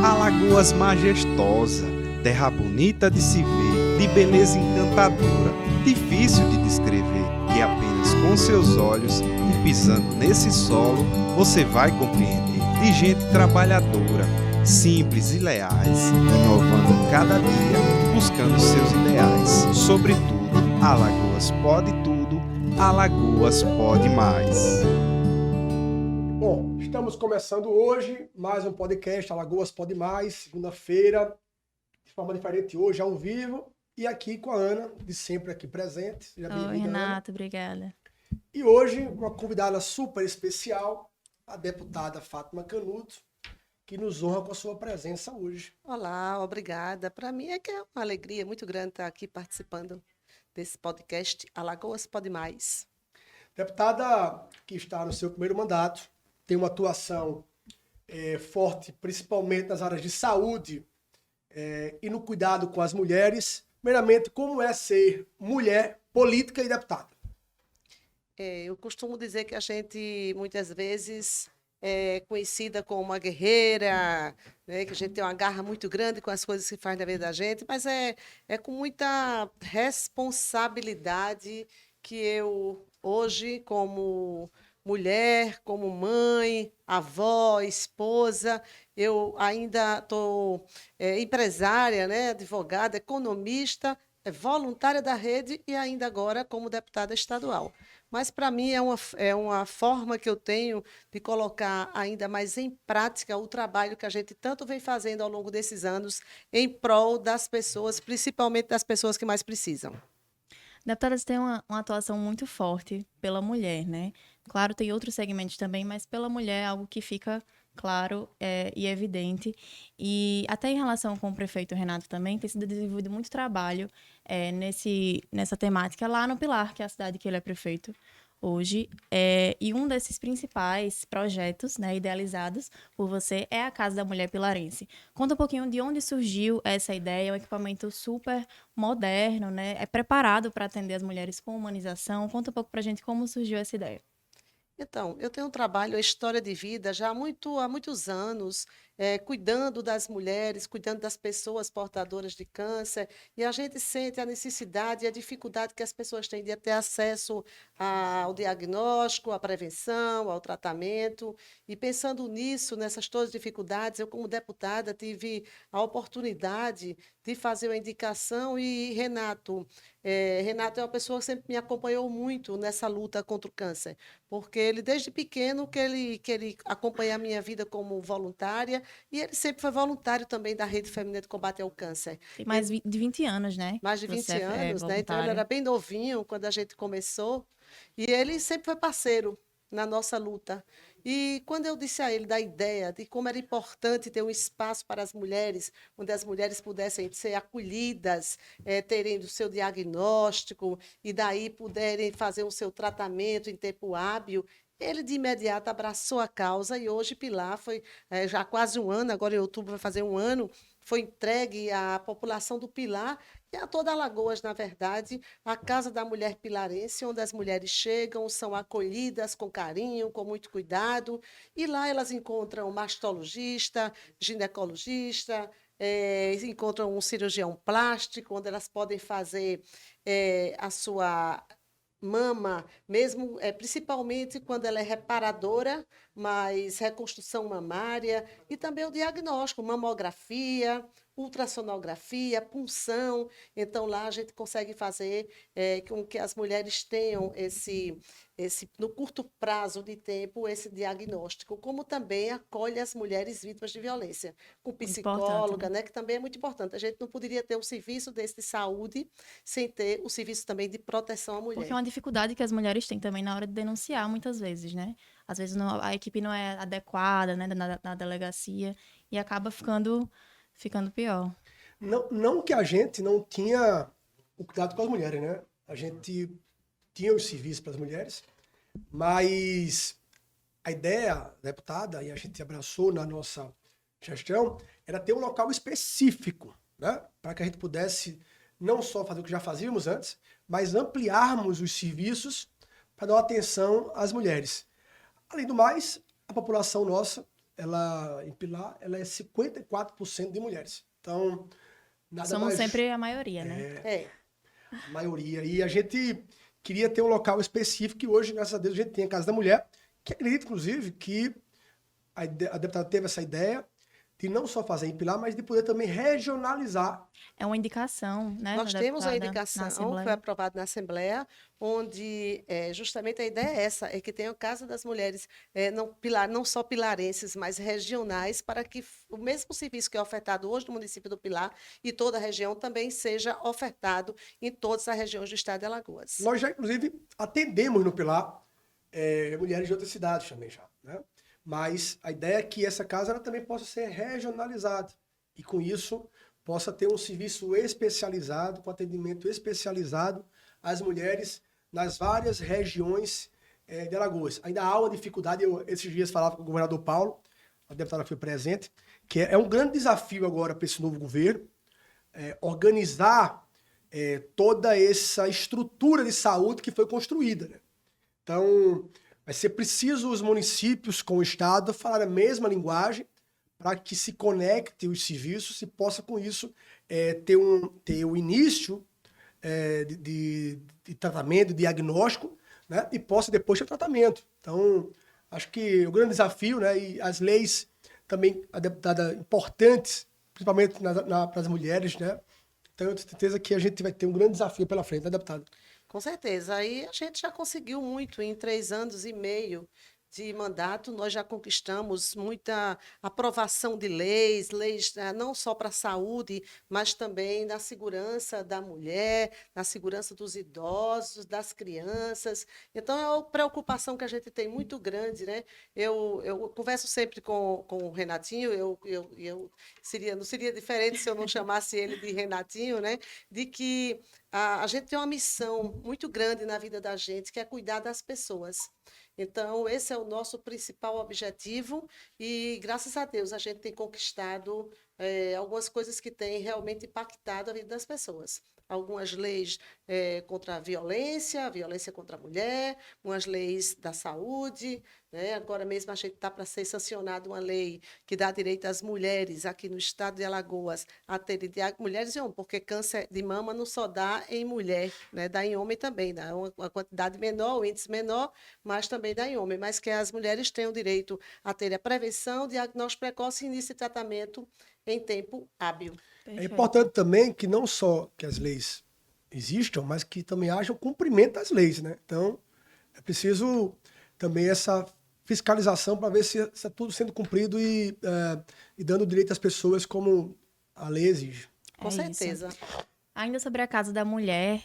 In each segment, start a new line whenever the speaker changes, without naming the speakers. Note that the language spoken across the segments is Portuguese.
Alagoas majestosa, terra bonita de se ver, de beleza encantadora, difícil de descrever, e apenas com seus olhos e pisando nesse solo você vai compreender. De gente trabalhadora, simples e leais, inovando cada dia, buscando seus ideais. Sobretudo, Alagoas pode tudo, Alagoas pode mais.
Bom, estamos começando hoje mais um podcast Alagoas Pode Mais, segunda-feira, de forma diferente hoje, ao vivo, e aqui com a Ana, de sempre aqui presente. Seja
Oi,
bem-vinda, Ana.
Renato, obrigada.
E hoje, uma convidada super especial, a deputada Fátima Canuto, que nos honra com a sua presença hoje.
Olá, obrigada. Para mim é que é uma alegria muito grande estar aqui participando desse podcast Alagoas Pode Mais.
Deputada que está no seu primeiro mandato, tem uma atuação forte, principalmente nas áreas de saúde e no cuidado com as mulheres. Primeiramente, como é ser mulher, política e deputada?
Eu costumo dizer que a gente, muitas vezes, é conhecida como uma guerreira, né, que a gente tem uma garra muito grande com as coisas que faz na vida da gente, mas é com muita responsabilidade que eu, hoje, como mulher, como mãe, avó, esposa, eu ainda estou empresária, né, advogada, economista, voluntária da rede e ainda agora como deputada estadual. Mas, para mim, é uma forma que eu tenho de colocar ainda mais em prática o trabalho que a gente tanto vem fazendo ao longo desses anos em prol das pessoas, principalmente das pessoas que mais precisam.
Deputadas têm uma atuação muito forte pela mulher, né? Claro, tem outros segmentos também, mas pela mulher é algo que fica claro e evidente. E até em relação com o prefeito Renato também, tem sido desenvolvido muito trabalho nessa temática lá no Pilar, que é a cidade que ele é prefeito hoje. E um desses principais projetos, né, idealizados por você é a Casa da Mulher Pilarense. Conta um pouquinho de onde surgiu essa ideia, é um equipamento super moderno, né? É preparado para atender as mulheres com humanização. Conta um pouco para a gente como surgiu essa ideia.
Então, eu tenho um trabalho, a história de vida, já há muitos anos, cuidando das mulheres, cuidando das pessoas portadoras de câncer, e a gente sente a necessidade e a dificuldade que as pessoas têm de ter acesso ao diagnóstico, à prevenção, ao tratamento, e pensando nisso, nessas todas as dificuldades, eu, como deputada, tive a oportunidade de fazer uma indicação e Renato é uma pessoa que sempre me acompanhou muito nessa luta contra o câncer, porque ele, desde pequeno, que ele acompanha a minha vida como voluntária, e ele sempre foi voluntário também da Rede Feminina de Combate ao Câncer.
Tem mais de 20 anos, né?
Mais de 20
Você
anos, né? Então, ele era bem novinho quando a gente começou, e ele sempre foi parceiro na nossa luta. E quando eu disse a ele da ideia de como era importante ter um espaço para as mulheres, onde as mulheres pudessem ser acolhidas, terem o seu diagnóstico e daí puderem fazer o seu tratamento em tempo hábil, ele de imediato abraçou a causa e hoje Pilar foi, já há quase um ano, agora em outubro vai fazer um ano, foi entregue à população do Pilar e a toda Alagoas, na verdade, a Casa da Mulher Pilarense, onde as mulheres chegam, são acolhidas com carinho, com muito cuidado, e lá elas encontram mastologista, ginecologista, encontram um cirurgião plástico, onde elas podem fazer a sua mama, mesmo principalmente quando ela é reparadora, mas reconstrução mamária e também o diagnóstico, mamografia, ultrassonografia, punção. Então, lá a gente consegue fazer com que as mulheres tenham no curto prazo de tempo, esse diagnóstico, como também acolhe as mulheres vítimas de violência, com psicóloga, né, que também é muito importante. A gente não poderia ter um serviço desse de saúde sem ter o serviço também de proteção à mulher.
Porque é uma dificuldade que as mulheres têm também na hora de denunciar, muitas vezes, né? Às vezes a equipe não é adequada, né, na delegacia, e acaba ficando pior.
Não que a gente não tinha o cuidado com as mulheres, né? A gente tinha os serviços para as mulheres, mas a ideia, deputada, e a gente abraçou na nossa gestão, era ter um local específico, né? Para que a gente pudesse não só fazer o que já fazíamos antes, mas ampliarmos os serviços para dar atenção às mulheres. Além do mais, a população nossa em Pilar, ela é 54% de mulheres. Então, nada
Somos
mais...
sempre a maioria, né?
É.
A maioria. E a gente queria ter um local específico que hoje, graças a Deus, a gente tem a Casa da Mulher, que acredito, inclusive, que a deputada teve essa ideia de não só fazer em Pilar, mas de poder também regionalizar.
É uma indicação, né?
Nós
da
temos uma
deputada na
indicação que foi
Assembleia.
aprovada na Assembleia, onde justamente a ideia é essa, é que tenha a Casa das Mulheres, não só pilarenses, mas regionais, para que o mesmo serviço que é ofertado hoje no município do Pilar e toda a região também seja ofertado em todas as regiões do estado de Alagoas.
Nós já, inclusive, atendemos no Pilar mulheres de outras cidades também já, né? Mas a ideia é que essa casa ela também possa ser regionalizada e, com isso, possa ter um serviço especializado, com atendimento especializado às mulheres nas várias regiões de Alagoas. Ainda há uma dificuldade, eu esses dias falava com o governador Paulo, a deputada foi presente, que é um grande desafio agora para esse novo governo, organizar toda essa estrutura de saúde que foi construída, né? Então, vai ser preciso os municípios com o Estado falar a mesma linguagem para que se conecte os serviços e possa, com isso, ter o início de tratamento, de diagnóstico, né? E possa depois ter tratamento. Então, acho que o grande desafio, né? E as leis também, a deputada, importantes, principalmente para as mulheres, né? Então, eu tenho certeza que a gente vai ter um grande desafio pela frente, né, deputada?
Com certeza. Aí a gente já conseguiu muito em 3 anos e meio de mandato, nós já conquistamos muita aprovação de leis não só para a saúde, mas também na segurança da mulher, na segurança dos idosos, das crianças. Então, é uma preocupação que a gente tem muito grande, né? Eu converso sempre com o Renatinho, não seria diferente se eu não chamasse ele de Renatinho, né? De que a gente tem uma missão muito grande na vida da gente, que é cuidar das pessoas. Então, esse é o nosso principal objetivo e, graças a Deus, a gente tem conquistado algumas coisas que têm realmente impactado a vida das pessoas. Algumas leis contra a violência contra a mulher, umas leis da saúde, né? Agora mesmo a gente está para ser sancionada uma lei que dá direito às mulheres aqui no estado de Alagoas a terem mulheres e homens, porque câncer de mama não só dá em mulher, né? Dá em homem também, dá uma quantidade menor, um índice menor, mas também dá em homem, mas que as mulheres tenham direito a ter a prevenção, diagnóstico precoce e início de tratamento em tempo hábil.
É importante também que não só que as leis existam, mas que também haja o cumprimento das leis, né? Então, é preciso também essa fiscalização para ver se está tudo sendo cumprido e dando direito às pessoas como a lei exige.
Com certeza.
Ainda sobre a Casa da Mulher,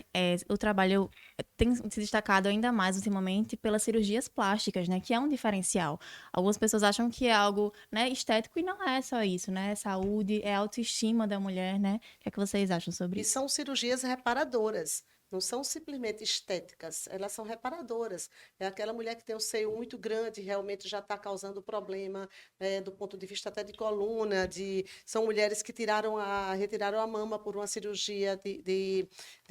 o trabalho tem se destacado ainda mais ultimamente pelas cirurgias plásticas, né? Que é um diferencial. Algumas pessoas acham que é algo, né, estético e não é só isso, né? É saúde, é autoestima da mulher, né? O que é que vocês acham sobre isso?
E são cirurgias reparadoras. Não são simplesmente estéticas, elas são reparadoras. É aquela mulher que tem um seio muito grande, realmente já está causando problema do ponto de vista até de coluna. São mulheres que retiraram a mama por uma cirurgia de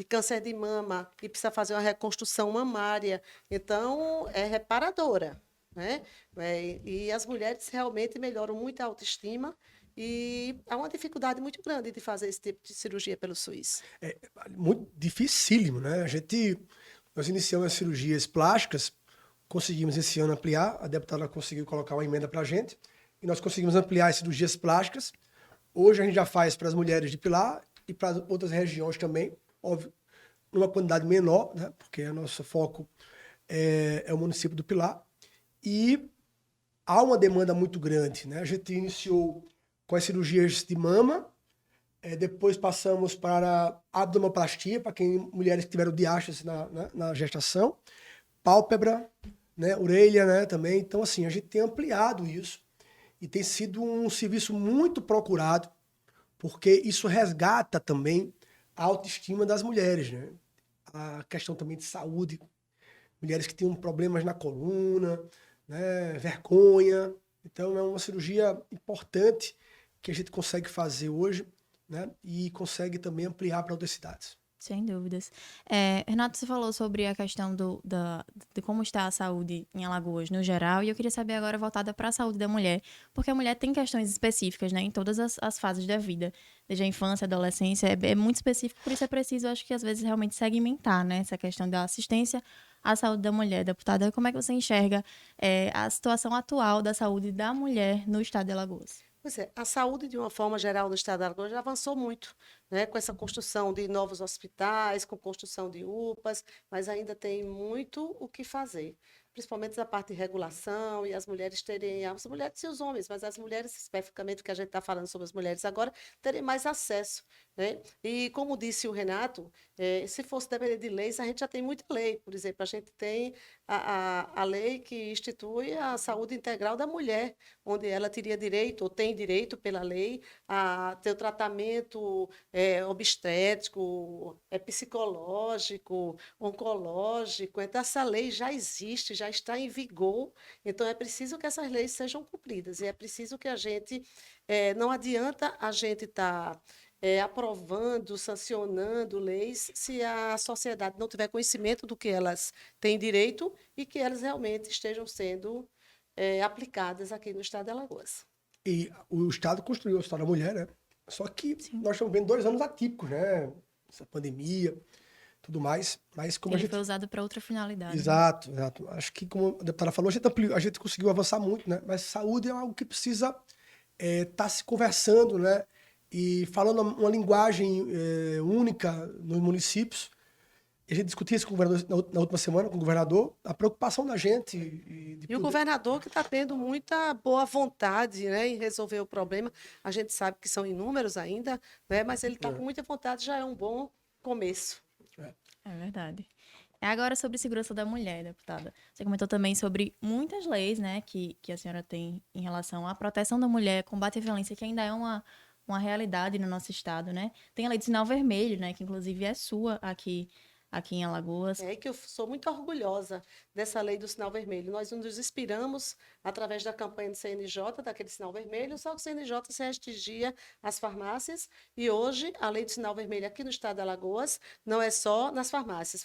câncer de mama e precisa fazer uma reconstrução mamária. Então, é reparadora, né? E as mulheres realmente melhoram muito a autoestima. E há uma dificuldade muito grande de fazer esse tipo de cirurgia pelo SUS.
É muito dificílimo, né? Nós iniciamos as cirurgias plásticas, conseguimos esse ano ampliar, a deputada conseguiu colocar uma emenda para a gente, e nós conseguimos ampliar as cirurgias plásticas. Hoje a gente já faz para as mulheres de Pilar e para outras regiões também, óbvio, numa quantidade menor, né? Porque o nosso foco é o município do Pilar. E há uma demanda muito grande, né? A gente iniciou com as cirurgias de mama, depois passamos para a abdominoplastia, para mulheres que tiveram diástase na gestação, pálpebra, né, orelha, né, também. Então, assim, a gente tem ampliado isso e tem sido um serviço muito procurado, porque isso resgata também a autoestima das mulheres, né? A questão também de saúde, mulheres que têm problemas na coluna, né, vergonha. Então, é uma cirurgia importante que a gente consegue fazer hoje, né? E consegue também ampliar para outras cidades.
Sem dúvidas. Renato, você falou sobre a questão de como está a saúde em Alagoas no geral, e eu queria saber agora voltada para a saúde da mulher, porque a mulher tem questões específicas, né, em todas as fases da vida, desde a infância, adolescência, é muito específico, por isso é preciso, acho que às vezes, realmente segmentar, né, essa questão da assistência à saúde da mulher. Deputada, como é que você enxerga a situação atual da saúde da mulher no estado de Alagoas?
Pois é, a saúde, de uma forma geral, no estado de Alagoas já avançou muito, né, com essa construção de novos hospitais, com construção de UPAs, mas ainda tem muito o que fazer, principalmente da parte de regulação e as mulheres e os homens, mas as mulheres, especificamente, que a gente está falando sobre as mulheres agora, terem mais acesso, né? E, como disse o Renato, se fosse depender de leis, a gente já tem muita lei. Por exemplo, a gente tem a lei que institui a saúde integral da mulher, onde ela teria direito, ou tem direito pela lei, a ter o tratamento obstétrico, psicológico, oncológico. Então, essa lei já existe, já está em vigor. Então, é preciso que essas leis sejam cumpridas. E é preciso que a gente... não adianta a gente estar... aprovando, sancionando leis, se a sociedade não tiver conhecimento do que elas têm direito e que elas realmente estejam sendo aplicadas aqui no estado de Alagoas.
E o Estado construiu a história da mulher, né? Só que
Sim.
nós estamos vendo 2 anos atípicos, né? Essa pandemia, tudo mais. Mas como
Ele foi usado para outra finalidade. Né?
Exato, exato. Acho que, como a deputada falou, a gente conseguiu avançar muito, né? Mas saúde é algo que precisa estar se conversando, né? E falando uma linguagem única nos municípios. A gente discutia isso com o governador na última semana, com o governador, a preocupação da gente.
E o governador que está tendo muita boa vontade, né, em resolver o problema. A gente sabe que são inúmeros ainda, né, mas ele está com muita vontade, já é um bom começo.
É verdade. Agora sobre segurança da mulher, deputada. Você comentou também sobre muitas leis, né, que a senhora tem em relação à proteção da mulher, combate à violência, que ainda é uma realidade no nosso estado, né? Tem a lei do sinal vermelho, né, que inclusive é sua aqui em Alagoas.
É que eu sou muito orgulhosa dessa lei do sinal vermelho. Nós nos inspiramos através da campanha do CNJ, daquele sinal vermelho, só que o CNJ se restringia às farmácias e hoje a lei do sinal vermelho aqui no estado de Alagoas não é só nas farmácias,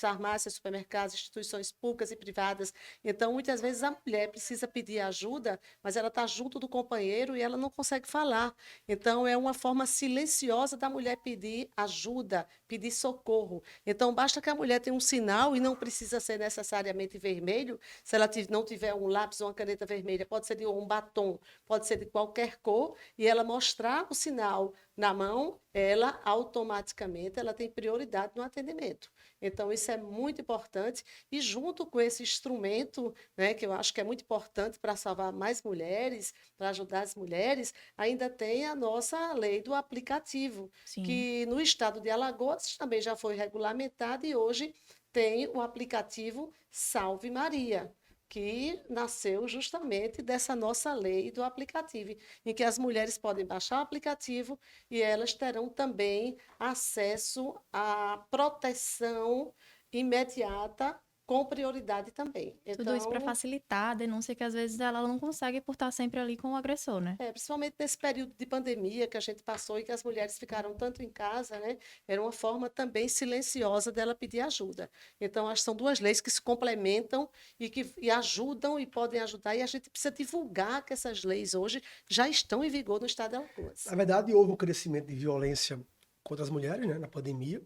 supermercados, instituições públicas e privadas. Então, muitas vezes a mulher precisa pedir ajuda, mas ela está junto do companheiro e ela não consegue falar. Então, é uma forma silenciosa da mulher pedir ajuda, pedir socorro. Então, basta que a mulher tenha um sinal e não precisa ser necessariamente vermelho. Se ela não tiver um lápis ou uma caneta vermelha, pode ser de um batom, pode ser de qualquer cor, e ela mostrar o sinal na mão, ela automaticamente ela tem prioridade no atendimento. Então, isso é muito importante. E junto com esse instrumento, né, que eu acho que é muito importante para salvar mais mulheres, para ajudar as mulheres, ainda tem a nossa lei do aplicativo,
Sim.
que no estado de Alagoas também já foi regulamentado e hoje tem o aplicativo Salve Maria, que nasceu justamente dessa nossa lei do aplicativo, em que as mulheres podem baixar o aplicativo e elas terão também acesso à proteção imediata com prioridade também.
Tudo isso para facilitar a denúncia que às vezes ela não consegue por estar sempre ali com o agressor, né?
Principalmente nesse período de pandemia que a gente passou e que as mulheres ficaram tanto em casa, né? Era uma forma também silenciosa dela pedir ajuda. Então, acho que são 2 leis que se complementam e ajudam e podem ajudar, e a gente precisa divulgar que essas leis hoje já estão em vigor no estado de Alagoas.
Na verdade, houve um crescimento de violência contra as mulheres, né, na pandemia,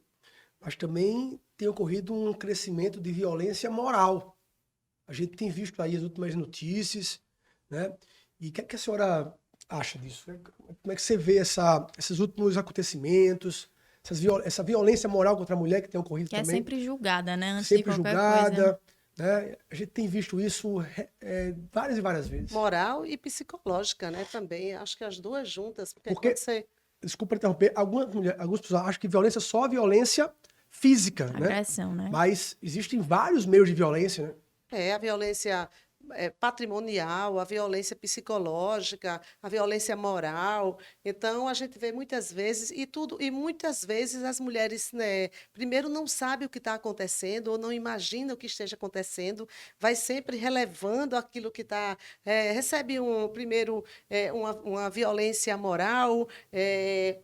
mas também tem ocorrido um crescimento de violência moral. A gente tem visto aí as últimas notícias, né? E o que a senhora acha disso? Como é que você vê esses últimos acontecimentos, essa violência moral contra a mulher que tem ocorrido também?
Que é sempre julgada, né? Antes
sempre
de qualquer
julgada,
coisa.
né? A gente tem visto isso várias e várias vezes.
Moral e psicológica, né? Também. Acho que as 2 juntas.
Porque desculpa interromper, algumas pessoas acham que violência é só violência física,
Agressão, né?
Mas existem vários meios de violência, né?
A violência patrimonial, a violência psicológica, a violência moral. Então, a gente vê muitas vezes, e muitas vezes as mulheres, né, primeiro não sabem o que está acontecendo, ou não imaginam o que esteja acontecendo, vai sempre relevando aquilo que está. Recebe primeiro uma violência moral,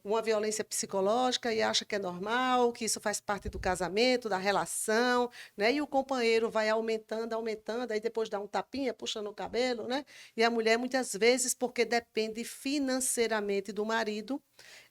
uma violência psicológica, e acha que é normal, que isso faz parte do casamento, da relação, né? E o companheiro vai aumentando, aí depois dá um tapinha, puxando o cabelo, né? E a mulher, muitas vezes, porque depende financeiramente do marido,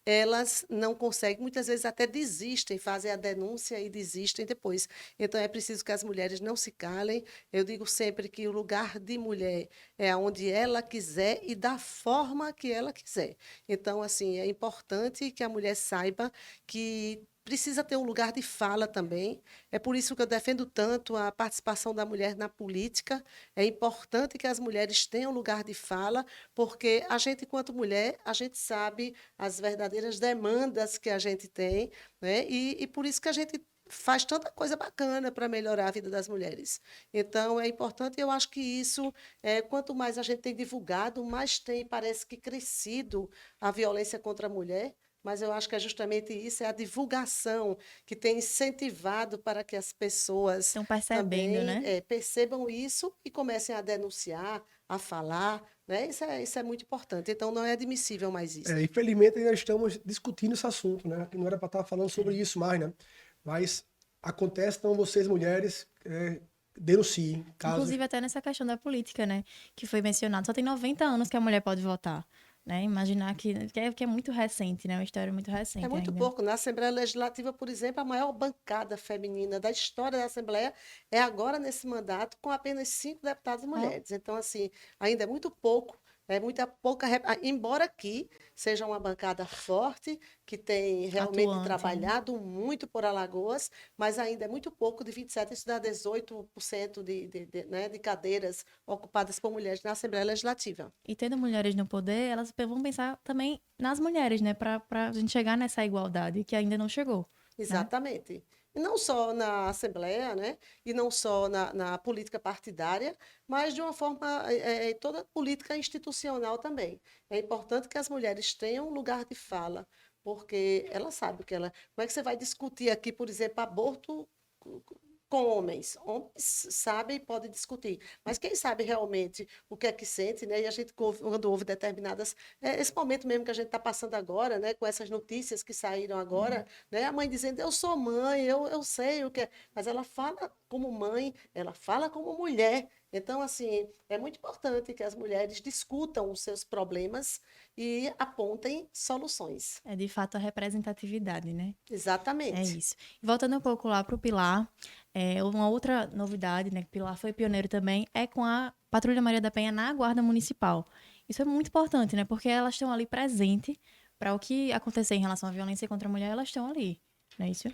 elas não conseguem, muitas vezes até desistem, fazem a denúncia e desistem depois. Então, é preciso que as mulheres não se calem. Eu digo sempre que o lugar de mulher é onde ela quiser e da forma que ela quiser. Então, assim, é importante que a mulher saiba que precisa ter um lugar de fala também. É por isso que eu defendo tanto a participação da mulher na política. É importante que as mulheres tenham lugar de fala, porque a gente, enquanto mulher, a gente sabe as verdadeiras demandas que a gente tem, né? E por isso que a gente faz tanta coisa bacana para melhorar a vida das mulheres. Então, é importante, eu acho que isso, quanto mais a gente tem divulgado, mais tem, parece que, crescido a violência contra a mulher, mas eu acho que é justamente isso, é a divulgação que tem incentivado para que as pessoas
Estão percebendo,
também
né?
percebam isso e comecem a denunciar, a falar, né? Isso é muito importante. Então, não é admissível mais isso.
Infelizmente, ainda estamos discutindo esse assunto, né? Que não era para estar falando sobre isso mais, né? Mas acontece, então vocês, mulheres, denunciem casos.
Inclusive até nessa questão da política, né? Que foi mencionado. Só tem 90 anos que a mulher pode votar. Né? Imaginar que é muito recente, né? Uma história muito recente
É muito
ainda.
pouco. Na Assembleia Legislativa, por exemplo, a maior bancada feminina da história da Assembleia é agora nesse mandato, com apenas 5 deputadas mulheres. Então, assim, ainda é muito pouco, é muita pouca. Embora aqui seja uma bancada forte, que tem realmente
Atuante, né?
trabalhado muito por Alagoas, mas ainda é muito pouco, de 27, isso dá 18% né, de cadeiras ocupadas por mulheres na Assembleia Legislativa.
E tendo mulheres no poder, elas vão pensar também nas mulheres, né? Pra gente chegar nessa igualdade que ainda não chegou.
Exatamente. E não só na Assembleia, né? E não só na política partidária, mas de uma forma, toda política institucional também. É importante que as mulheres tenham um lugar de fala, porque ela sabe o que ela. Como é que você vai discutir aqui, por exemplo, aborto com homens? Homens sabem e podem discutir, mas quem sabe realmente o que é que sente, né? E a gente, quando houve determinadas. Esse momento mesmo que a gente está passando agora, né? Com essas notícias que saíram agora, né? A mãe dizendo: eu sou mãe, eu sei o que é. Mas ela fala como mãe, ela fala como mulher. Então, assim, é muito importante que as mulheres discutam os seus problemas e apontem soluções.
É de fato a representatividade, né? É
Exatamente.
isso. E voltando um pouco lá para o Pilar, uma outra novidade, né? Que o Pilar foi pioneiro também, é com a Patrulha Maria da Penha na Guarda Municipal. Isso é muito importante, né? Porque elas estão ali presentes para o que acontecer em relação à violência contra a mulher, elas estão ali. Não é isso?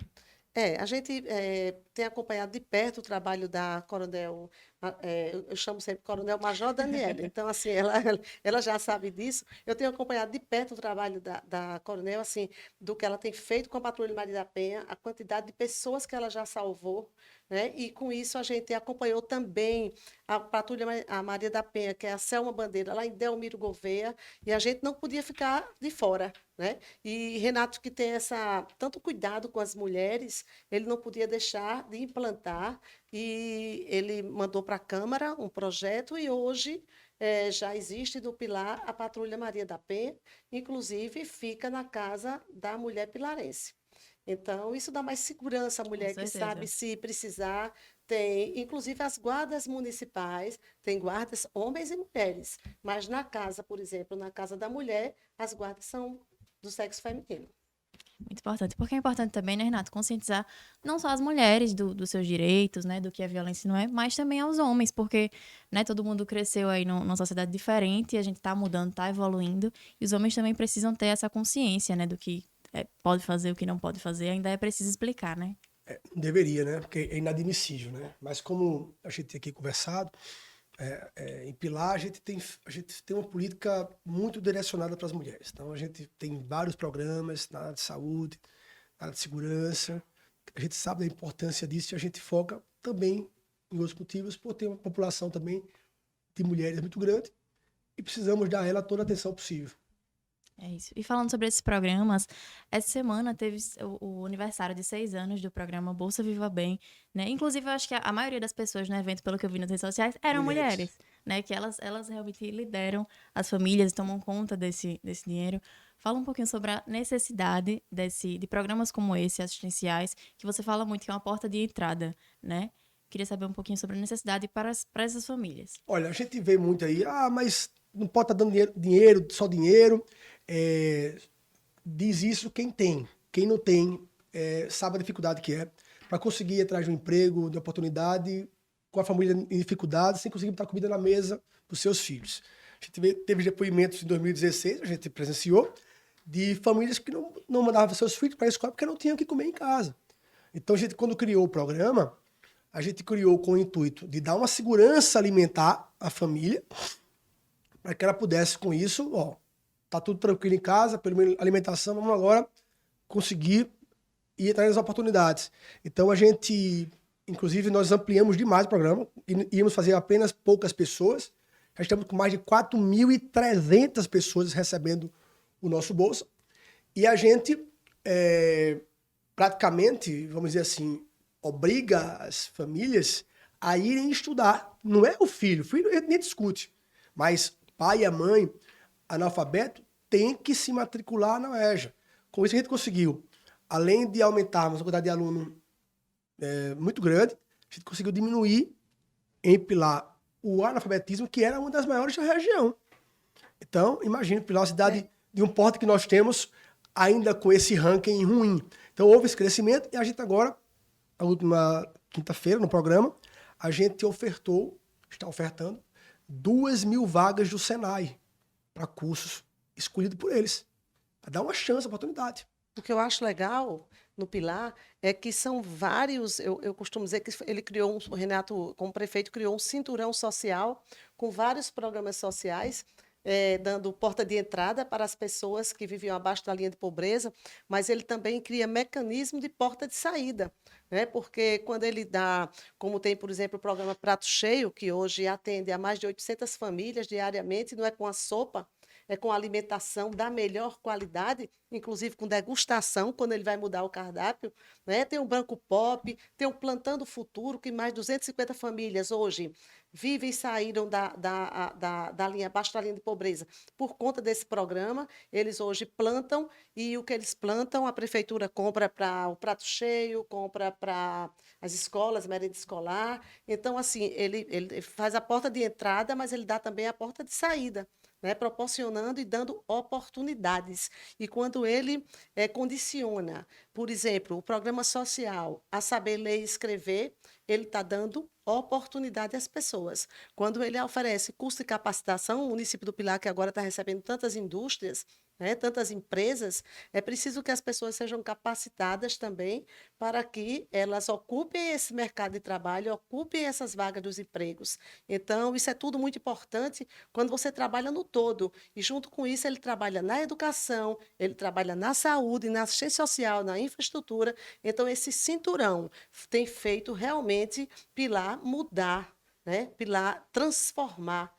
A gente tem acompanhado de perto o trabalho da Coronel, eu chamo sempre Coronel Major Daniela, então, assim, ela já sabe disso. Eu tenho acompanhado de perto o trabalho da Coronel, assim, do que ela tem feito com a Patrulha Maria da Penha, a quantidade de pessoas que ela já salvou, né? E, com isso, a gente acompanhou também a a Maria da Penha, que é a Selma Bandeira, lá em Delmiro Gouveia, e a gente não podia ficar de fora, né? E Renato, que tem tanto cuidado com as mulheres, ele não podia deixar de implantar, e ele mandou para a Câmara um projeto, e hoje já existe no Pilar a Patrulha Maria da Penha, inclusive fica na casa da mulher pilarense. Então, isso dá mais segurança à
Com
mulher, que
certeza.
sabe se precisar. Tem, inclusive, as guardas municipais, tem guardas homens e mulheres, mas na casa, por exemplo, na casa da mulher, as guardas são do sexo feminino.
Muito importante. Porque é importante também, né, Renato, conscientizar não só as mulheres dos seus direitos, né, do que a violência não é, mas também aos homens, porque, né, todo mundo cresceu aí numa sociedade diferente, e a gente tá mudando, tá evoluindo, e os homens também precisam ter essa consciência, né, do que pode fazer, o que não pode fazer, ainda é preciso explicar, né?
Deveria, né? Porque é inadmissível, né? Mas como a gente tem aqui conversado, em Pilar a gente tem uma política muito direcionada para as mulheres. Então a gente tem vários programas na área de saúde, na área de segurança. A gente sabe da importância disso e a gente foca também em outros motivos por ter uma população também de mulheres é muito grande e precisamos dar a ela toda a atenção possível.
É isso. E falando sobre esses programas, essa semana teve o aniversário de 6 anos do programa Bolsa Viva Bem, né? Inclusive, eu acho que a maioria das pessoas no evento, pelo que eu vi nas redes sociais, eram mulheres, né? Que elas realmente lideram as famílias, tomam conta desse dinheiro. Fala um pouquinho sobre a necessidade de programas como esse, assistenciais, que você fala muito que é uma porta de entrada, né? Queria saber um pouquinho sobre a necessidade para essas famílias.
Olha, a gente vê muito aí, mas não pode estar dando dinheiro, só dinheiro. Diz isso quem tem. Quem não tem, sabe a dificuldade que é para conseguir ir atrás de um emprego, de oportunidade, com a família em dificuldade, sem conseguir botar comida na mesa dos seus filhos. A gente teve depoimentos em 2016, a gente presenciou, de famílias que não mandavam seus filhos para a escola porque não tinham o que comer em casa. Então, a gente, quando criou o programa, a gente criou com o intuito de dar uma segurança alimentar à família, para que ela pudesse, com isso, tá tudo tranquilo em casa, pelo menos alimentação, vamos agora conseguir ir atrás das oportunidades. Então, inclusive, nós ampliamos demais o programa, íamos fazer apenas poucas pessoas, já estamos com mais de 4.300 pessoas recebendo o nosso Bolsa, e a gente praticamente, vamos dizer assim, obriga as famílias a irem estudar. Não é o filho a gente nem discute, mas o pai e a mãe analfabeto tem que se matricular na UEJA. Com isso a gente conseguiu, além de aumentarmos a quantidade de aluno muito grande, a gente conseguiu diminuir em Pilar o analfabetismo, que era uma das maiores da região. Então, imagine, Pilar, uma cidade de um porte que nós temos, ainda com esse ranking ruim. Então, houve esse crescimento e a gente agora, a última quinta-feira, no programa, a gente está ofertando 2.000 vagas do Senai para cursos escolhidos por eles, para dar uma chance, uma oportunidade.
O que eu acho legal no Pilar é que são vários, eu costumo dizer que ele criou, o Renato, como prefeito, criou um cinturão social com vários programas sociais, dando porta de entrada para as pessoas que viviam abaixo da linha de pobreza, mas ele também cria mecanismo de porta de saída, né? Porque quando ele dá, como tem, por exemplo, o programa Prato Cheio, que hoje atende a mais de 800 famílias diariamente, não é com a sopa, é com alimentação da melhor qualidade, inclusive com degustação, quando ele vai mudar o cardápio, né? Tem o Branco Pop, tem o Plantando Futuro, que mais de 250 famílias hoje vivem e saíram da linha, abaixo da linha de pobreza. Por conta desse programa, eles hoje plantam, e o que eles plantam, a prefeitura compra para o Prato Cheio, compra para as escolas, merenda escolar. Então, assim, ele faz a porta de entrada, mas ele dá também a porta de saída, né, proporcionando e dando oportunidades. E quando ele condiciona, por exemplo, o programa social a saber ler e escrever, ele está dando oportunidade às pessoas. Quando ele oferece curso de capacitação, o município do Pilar, que agora está recebendo tantas indústrias, né, tantas empresas, é preciso que as pessoas sejam capacitadas também para que elas ocupem esse mercado de trabalho, ocupem essas vagas dos empregos. Então, isso é tudo muito importante quando você trabalha no todo. E, junto com isso, ele trabalha na educação, ele trabalha na saúde, na assistência social, na infraestrutura. Então, esse cinturão tem feito realmente Pilar mudar, né? Pilar transformar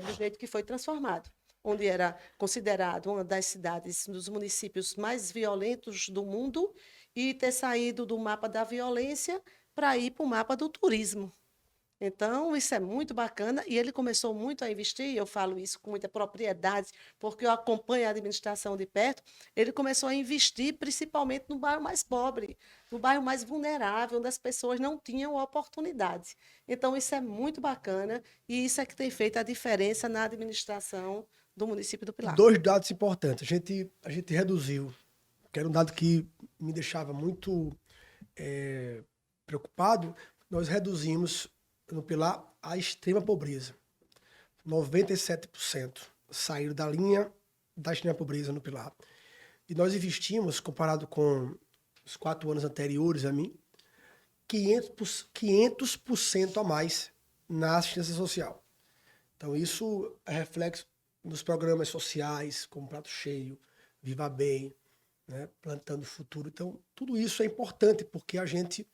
do jeito que foi transformado, onde era considerado uma das cidades, dos municípios mais violentos do mundo, e ter saído do mapa da violência para ir para o mapa do turismo. Então, isso é muito bacana, e ele começou muito a investir, eu falo isso com muita propriedade, porque eu acompanho a administração de perto. Ele começou a investir principalmente no bairro mais pobre, no bairro mais vulnerável, onde as pessoas não tinham oportunidade. Então, isso é muito bacana, e isso é que tem feito a diferença na administração do município do Pilar.
2 dados importantes. A gente reduziu, que era um dado que me deixava muito preocupado, nós reduzimos no Pilar a extrema pobreza. 97% saíram da linha da extrema pobreza no Pilar. E nós investimos, comparado com os 4 anos anteriores a mim, 500% a mais na assistência social. Então, isso é reflexo nos programas sociais, como Prato Cheio, Viva Bem, né, Plantando Futuro. Então, tudo isso é importante porque a gente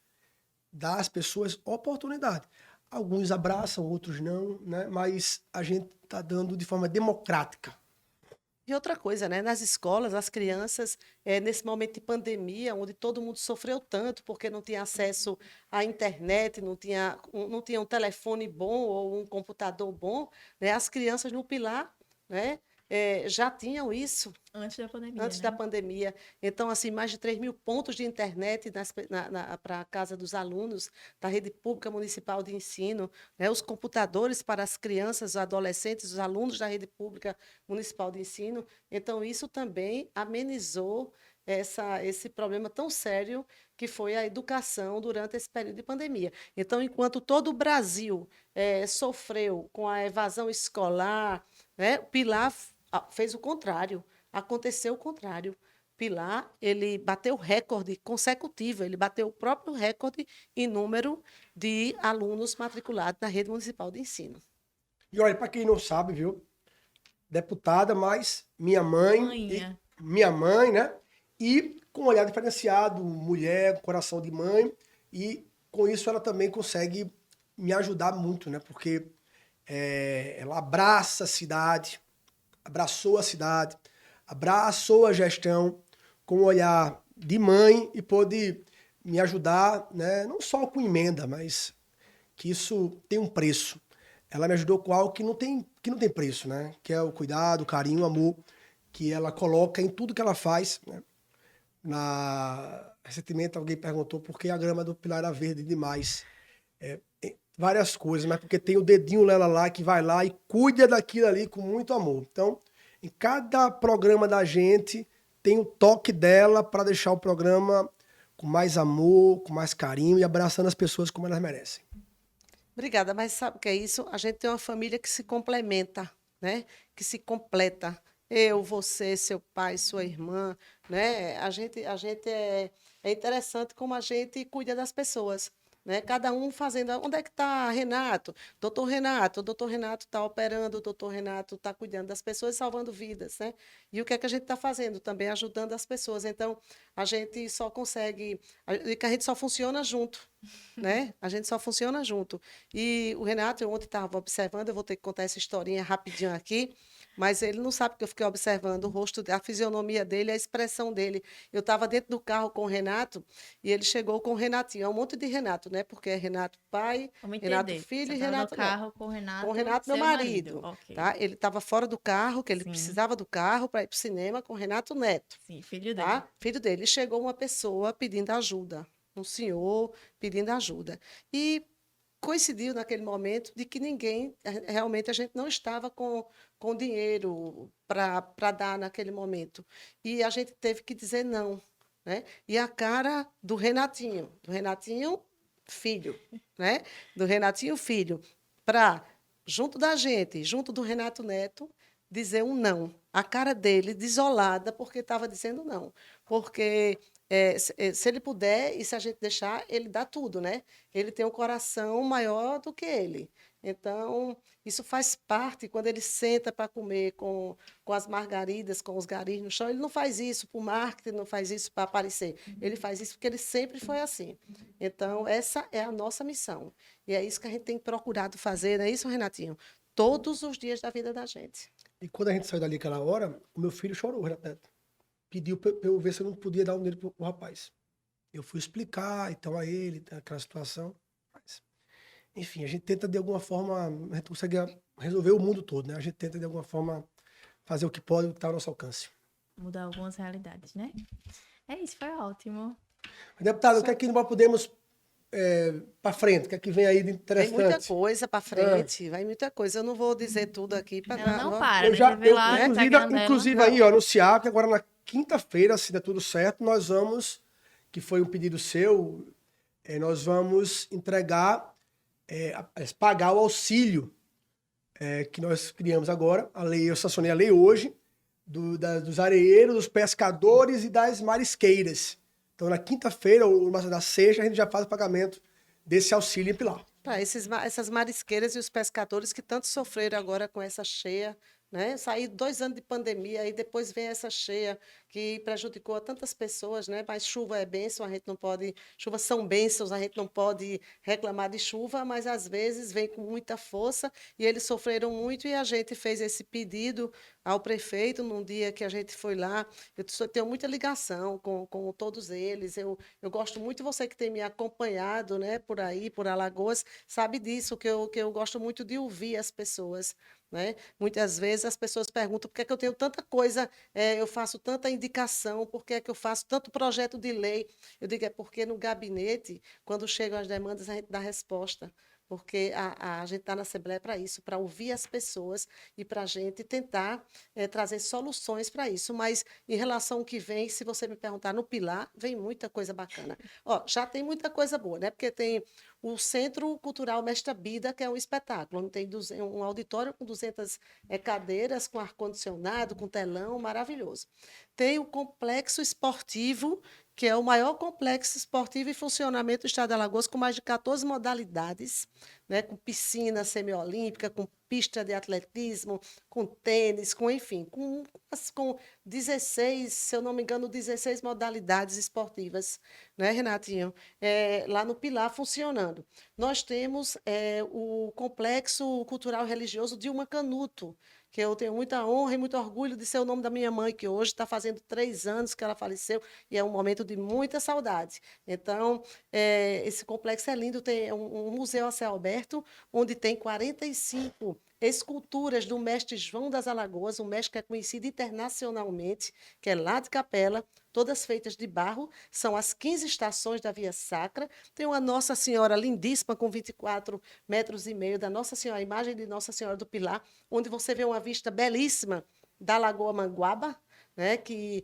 dá às pessoas oportunidade. Alguns abraçam, outros não, né? Mas a gente está dando de forma democrática.
E outra coisa, né? Nas escolas, as crianças, nesse momento de pandemia, onde todo mundo sofreu tanto porque não tinha acesso à internet, não tinha um telefone bom ou um computador bom, né? As crianças no Pilar, né? Já tinham isso
Antes da pandemia,
antes
né?
da pandemia. Então, assim, mais de 3.000 pontos de internet para a casa dos alunos da rede pública municipal de ensino, né? Os computadores para as crianças, os adolescentes, os alunos da rede pública municipal de ensino. Então, isso também amenizou esse problema tão sério que foi a educação durante esse período de pandemia. Então, enquanto todo o Brasil sofreu com a evasão escolar, né, o Pilar fez o contrário. Aconteceu o contrário. Pilar, ele bateu recorde consecutivo, ele bateu o próprio recorde em número de alunos matriculados na rede municipal de ensino.
E olha, para quem não sabe, viu? Deputada, mas
Manhinha.
minha mãe, né? E com um olhar diferenciado, mulher, coração de mãe. E com isso ela também consegue me ajudar muito, né? Porque ela abraça a cidade, abraçou a cidade, abraçou a gestão com um olhar de mãe e pôde me ajudar, né? Não só com emenda, mas que isso tem um preço. Ela me ajudou com algo que não tem preço, né? Que é o cuidado, o carinho, o amor que ela coloca em tudo que ela faz, né? Recentemente alguém perguntou por que a grama do Pilar era verde demais. Várias coisas, mas porque tem o dedinho dela lá que vai lá e cuida daquilo ali com muito amor. Então, em cada programa da gente tem o toque dela para deixar o programa com mais amor, com mais carinho e abraçando as pessoas como elas merecem.
Obrigada, mas sabe o que é isso? A gente tem uma família que se complementa, né? Que se completa. Eu, você, seu pai, sua irmã, né? A gente é interessante como a gente cuida das pessoas, né? Cada um fazendo. Onde é que está Renato? O doutor Renato está operando, o doutor Renato está cuidando das pessoas e salvando vidas, né? E o que é que a gente está fazendo? Também ajudando as pessoas. Então, a gente só consegue. A gente só funciona junto, né? A gente só funciona junto. E o Renato, eu ontem estava observando, eu vou ter que contar essa historinha rapidinho aqui, mas ele não sabe que eu fiquei observando o rosto, a fisionomia dele, a expressão dele. Eu estava dentro do carro com o Renato e ele chegou com o Renatinho. É um monte de Renato, né? Porque é Renato pai,
Vamos
Renato
entender.
filho
Você
e
tava
Renato
no carro com o Renato,
com o Renato, meu
seu
marido.
Ok.
Tá? Ele estava fora do carro, que ele
Sim.
precisava do carro para ir para o cinema com o Renato Neto.
Sim, filho dele.
Tá? Filho dele. E chegou uma pessoa pedindo ajuda, um senhor pedindo ajuda. E coincidiu naquele momento de que ninguém, realmente a gente não estava com dinheiro para dar naquele momento. E a gente teve que dizer não, né? E a cara do Renatinho filho, né? Do Renatinho filho, para, junto da gente, junto do Renato Neto, dizer um não. A cara dele desolada porque estava dizendo não. Porque se ele puder e se a gente deixar, ele dá tudo, né? Ele tem um coração maior do que ele. Então, isso faz parte, quando ele senta para comer com as margaridas, com os garis no chão, ele não faz isso por marketing, não faz isso para aparecer. Ele faz isso porque ele sempre foi assim. Então, essa é a nossa missão. E é isso que a gente tem procurado fazer, não é isso, Renatinho? Todos os dias da vida da gente.
E quando a gente saiu dali aquela hora, o meu filho chorou, Renato Neto. Pediu para eu ver se eu não podia dar um dinheiro pro rapaz. Eu fui explicar, então, a ele, aquela situação. Mas, enfim, a gente tenta de alguma forma, a gente consegue resolver o mundo todo, né? A gente tenta de alguma forma fazer o que pode, o que está ao nosso alcance.
Mudar algumas realidades, né? É isso, foi ótimo.
Deputado, o que é que nós podemos para frente? O que é que vem aí de
Tem
interessante?
muita coisa para frente, vai muita coisa. Eu não vou dizer tudo aqui.
Ela não para,
Eu
né?
já,
Você vê lá o
inclusive,
Instagram dela.
inclusive aí, ó, anunciar que agora na quinta-feira, se der tudo certo, nós vamos, que foi um pedido seu, nós vamos entregar, pagar o auxílio que nós criamos agora. A lei, eu sancionei a lei hoje, dos areeiros, dos pescadores e das marisqueiras. Então, na quinta-feira, ou na sexta, a gente já faz o pagamento desse auxílio em Pilar.
Para essas marisqueiras e os pescadores que tanto sofreram agora com essa cheia, né? Saí 2 anos de pandemia, aí depois vem essa cheia que prejudicou a tantas pessoas, né? Mas chuva é bênção, a gente não pode. Chuvas são bênçãos, a gente não pode reclamar de chuva, mas às vezes vem com muita força e eles sofreram muito e a gente fez esse pedido ao prefeito num dia que a gente foi lá. Tenho muita ligação com todos eles. Eu gosto muito, você que tem me acompanhado, né, por aí, por Alagoas, sabe disso, que eu gosto muito de ouvir as pessoas. Né? Muitas vezes as pessoas perguntam por que é que eu tenho tanta coisa, eu faço tanta indicação, por que é que eu faço tanto projeto de lei. Eu digo, é porque no gabinete, quando chegam as demandas, a gente dá resposta. Porque a gente está na Assembleia para isso, para ouvir as pessoas e para a gente tentar trazer soluções para isso. Mas, em relação ao que vem, se você me perguntar no Pilar, vem muita coisa bacana. Ó, já tem muita coisa boa, né? Porque tem o Centro Cultural Mestra Bida, que é um espetáculo, onde tem um auditório com 200 cadeiras, com ar-condicionado, com telão, maravilhoso. Tem o Complexo Esportivo, que é o maior complexo esportivo em funcionamento do estado de Alagoas, com mais de 14 modalidades, né, com piscina semiolímpica, com pista de atletismo, com tênis, enfim, com 16, se eu não me engano, 16 modalidades esportivas, né, Renatinho? Lá no Pilar funcionando. Nós temos o Complexo Cultural Religioso Dilma Canuto, que eu tenho muita honra e muito orgulho de ser o nome da minha mãe, que hoje está fazendo 3 anos que ela faleceu, e é um momento de muita saudade. Então, esse complexo é lindo, tem um museu a céu aberto, onde tem 45 esculturas do mestre João das Alagoas, um mestre que é conhecido internacionalmente, que é lá de Capela, todas feitas de barro, são as 15 estações da Via Sacra. Tem uma Nossa Senhora lindíssima, com 24,5 metros, da Nossa Senhora, a imagem de Nossa Senhora do Pilar, onde você vê uma vista belíssima da Lagoa Manguaba, né, que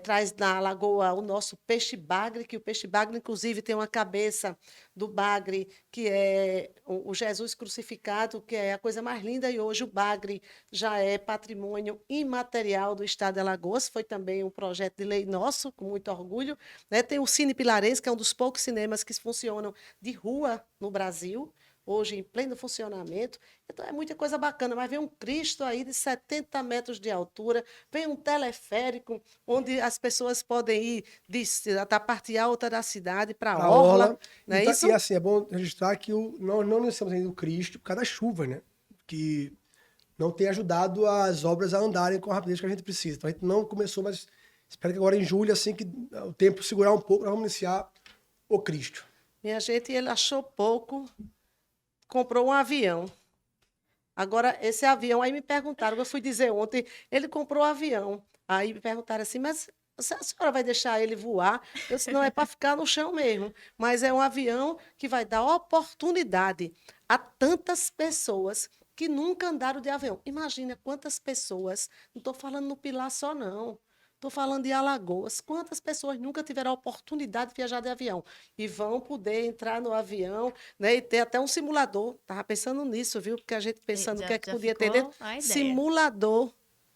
traz na lagoa o nosso peixe bagre, que o peixe bagre, inclusive, tem uma cabeça do bagre, que é o Jesus crucificado, que é a coisa mais linda, e hoje o bagre já é patrimônio imaterial do estado de Alagoas, foi também um projeto de lei nosso, com muito orgulho. Né? Tem o Cine Pilarense, que é um dos poucos cinemas que funcionam de rua no Brasil, hoje em pleno funcionamento. Então, é muita coisa bacana, mas vem um Cristo aí de 70 metros de altura, vem um teleférico, onde as pessoas podem ir da parte alta da cidade para a orla. Não é isso?
E assim, é bom registrar que nós não estamos ainda do Cristo por causa da chuva, né? Que não tem ajudado as obras a andarem com a rapidez que a gente precisa. Então, a gente não começou, mas espero que agora em julho, assim que o tempo segurar um pouco, nós vamos iniciar o Cristo.
Minha gente, ele achou pouco, comprou um avião. Agora, esse avião, aí me perguntaram, eu fui dizer ontem, ele comprou um avião. Aí me perguntaram assim, mas a senhora vai deixar ele voar? Eu disse, não, é para ficar no chão mesmo. Mas é um avião que vai dar oportunidade a tantas pessoas que nunca andaram de avião. Imagina quantas pessoas, não estou falando no Pilar só, não. Estou falando de Alagoas. Quantas pessoas nunca tiveram a oportunidade de viajar de avião e vão poder entrar no avião, né, e ter até um simulador? Estava pensando nisso, viu? Porque a gente pensando o que é que podia ter dentro. Simulador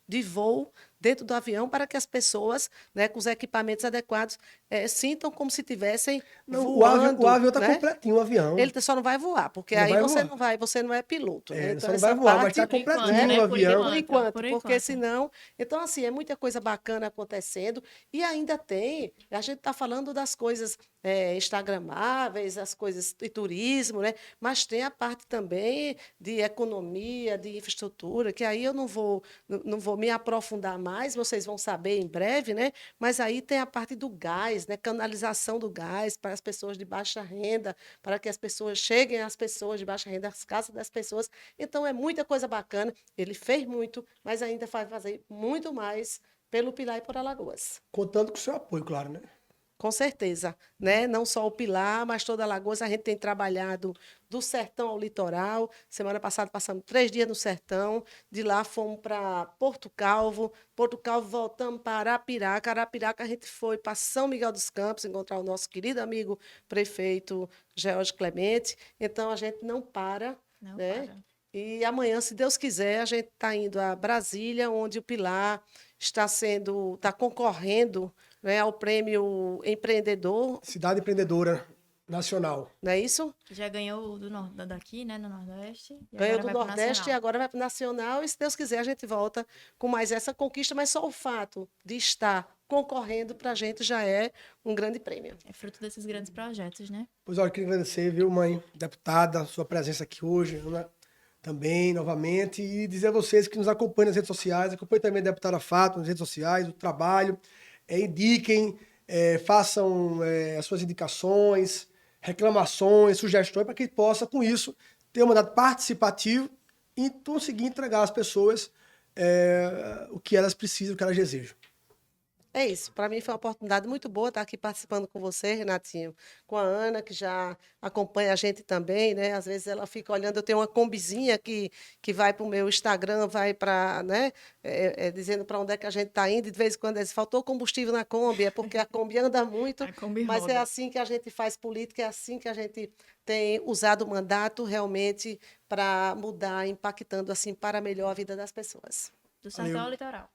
de voo dentro do avião para que as pessoas, né, com os equipamentos adequados, sintam como se tivessem voando.
O avião está
né?
completinho, o avião.
Ele só não vai voar, porque aí você não é piloto. Né?
Então, só não vai voar, mas está completinho o avião.
Por enquanto, porque senão... Então, assim, é muita coisa bacana acontecendo. E ainda tem, a gente está falando das coisas instagramáveis, as coisas de turismo, né? Mas tem a parte também de economia, de infraestrutura, que aí eu não vou me aprofundar mais, vocês vão saber em breve, né? Mas aí tem a parte do gás, né? Canalização do gás para as pessoas de baixa renda, para que as pessoas cheguem às pessoas de baixa renda, às casas das pessoas. Então, é muita coisa bacana. Ele fez muito, mas ainda vai fazer muito mais pelo Pilar e por Alagoas.
Contando com o seu apoio, claro, né?
Com certeza, né? Não só o Pilar, mas toda Alagoas. A gente tem trabalhado do sertão ao litoral. Semana passada passamos 3 dias no sertão. De lá fomos para Porto Calvo. Porto Calvo voltamos para Arapiraca. Arapiraca a gente foi para São Miguel dos Campos encontrar o nosso querido amigo prefeito George Clemente. Então a gente não para, né? E amanhã, se Deus quiser, a gente está indo a Brasília, onde o Pilar está concorrendo, né, ao prêmio Empreendedor.
Cidade Empreendedora. Nacional.
Não é isso?
Já ganhou o daqui, né, no Nordeste. E
Ganhou
agora
do
vai pro
Nordeste e
Nacional.
agora vai para o Nacional. E se Deus quiser, a gente volta com mais essa conquista. Mas só o fato de estar concorrendo para a gente já é um grande prêmio.
É fruto desses grandes projetos, né?
Pois olha, eu queria agradecer, viu, mãe, deputada, sua presença aqui hoje, né? Também, novamente, e dizer a vocês que nos acompanham nas redes sociais, acompanhem também a deputada Fátima nas redes sociais, o trabalho, indiquem, façam as suas indicações, reclamações, sugestões, para que possa, com isso, ter um mandato participativo e conseguir entregar às pessoas o que elas precisam, o que elas desejam.
É isso. Para mim foi uma oportunidade muito boa estar aqui participando com você, Renatinho, com a Ana, que já acompanha a gente também, né? Às vezes ela fica olhando, eu tenho uma combizinha que vai para o meu Instagram, vai para, né? Dizendo para onde é que a gente está indo, e de vez em quando diz, faltou combustível na Kombi, é porque a Kombi anda muito,
A Kombi
mas é
roda.
assim que a gente faz política, é assim que a gente tem usado o mandato realmente para mudar, impactando assim para melhor a vida das pessoas.
Do sertão ao litoral.